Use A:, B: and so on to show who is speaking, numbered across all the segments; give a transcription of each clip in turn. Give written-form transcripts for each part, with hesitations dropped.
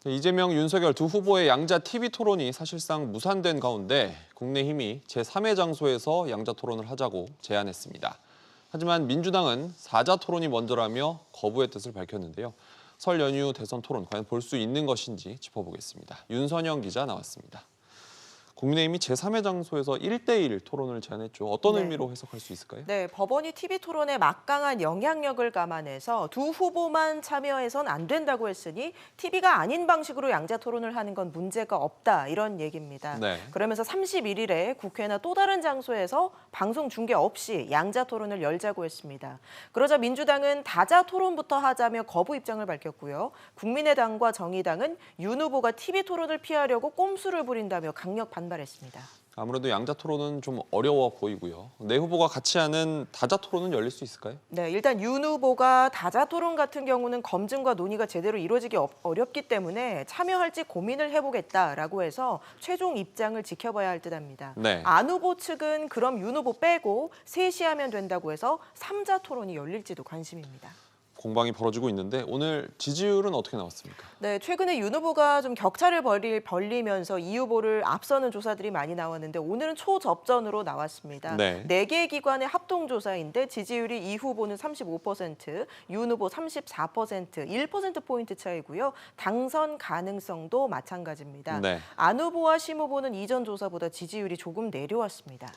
A: 이재명, 윤석열 두 후보의 양자 TV 토론이 사실상 무산된 가운데 국민의힘이 제3의 장소에서 양자 토론을 하자고 제안했습니다. 하지만 민주당은 4자 토론이 먼저라며 거부의 뜻을 밝혔는데요. 설 연휴 대선 토론 과연 볼 수 있는 것인지 짚어보겠습니다. 윤선영 기자 나왔습니다. 국민의힘이 제3의 장소에서 1대1 토론을 제안했죠. 어떤 의미로 해석할 수 있을까요?
B: 네, 법원이 TV 토론의 막강한 영향력을 감안해서 두 후보만 참여해선 안 된다고 했으니 TV가 아닌 방식으로 양자 토론을 하는 건 문제가 없다 이런 얘기입니다.
A: 네.
B: 그러면서 31일에 국회나 또 다른 장소에서 방송 중계 없이 양자 토론을 열자고 했습니다. 그러자 민주당은 다자 토론부터 하자며 거부 입장을 밝혔고요. 국민의당과 정의당은 윤 후보가 TV 토론을 피하려고 꼼수를 부린다며 강력 반발했습니다.
A: 아무래도 양자 토론은 좀 어려워 보이고요. 네 후보가 같이 하는 다자 토론은 열릴 수 있을까요?
B: 네, 일단 윤 후보가 다자 토론 같은 경우는 검증과 논의가 제대로 이루어지기 어렵기 때문에 참여할지 고민을 해보겠다라고 해서 최종 입장을 지켜봐야 할 듯합니다.
A: 네.
B: 안 후보 측은 그럼 윤 후보 빼고 셋이 하면 된다고 해서 3자 토론이 열릴지도 관심입니다.
A: 공방이 벌어지고 있는데 오늘 지지율은 어떻게 나왔습니까?
B: 네, 최근에 윤 후보가 좀 격차를 벌리면서 이 후보를 앞서는 조사들이 많이 나왔는데 오늘은 초접전으로 나왔습니다.
A: 네.
B: 4개 기관의 합동조사인데 지지율이 이 후보는 35%, 윤 후보 34%, 1%포인트 차이고요. 당선 가능성도 마찬가지입니다.
A: 네.
B: 안 후보와 심 후보는 이전 조사보다 지지율이 조금 내려왔습니다.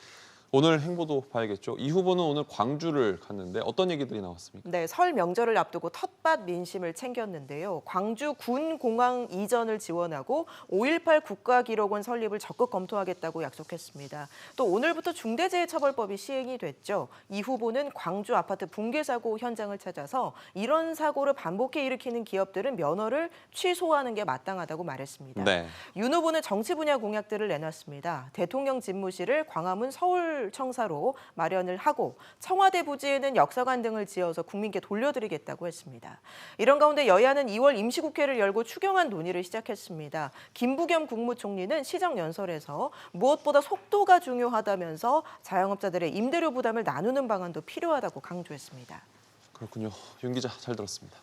A: 오늘 행보도 봐야겠죠. 이 후보는 오늘 광주를 갔는데 어떤 얘기들이 나왔습니까?
B: 네, 설 명절을 앞두고 텃밭 민심을 챙겼는데요. 광주 군공항 이전을 지원하고 5.18 국가기록원 설립을 적극 검토하겠다고 약속했습니다. 또 오늘부터 중대재해처벌법이 시행이 됐죠. 이 후보는 광주 아파트 붕괴 사고 현장을 찾아서 이런 사고를 반복해 일으키는 기업들은 면허를 취소하는 게 마땅하다고 말했습니다.
A: 네.
B: 윤 후보는 정치 분야 공약들을 내놨습니다. 대통령 집무실을 광화문 서울청사로 마련을 하고 청와대 부지에는 역사관 등을 지어서 국민께 돌려드리겠다고 했습니다. 이런 가운데 여야는 2월 임시국회를 열고 추경안 논의를 시작했습니다. 김부겸 국무총리는 시정연설에서 무엇보다 속도가 중요하다면서 자영업자들의 임대료 부담을 나누는 방안도 필요하다고 강조했습니다.
A: 그렇군요. 윤 기자 잘 들었습니다.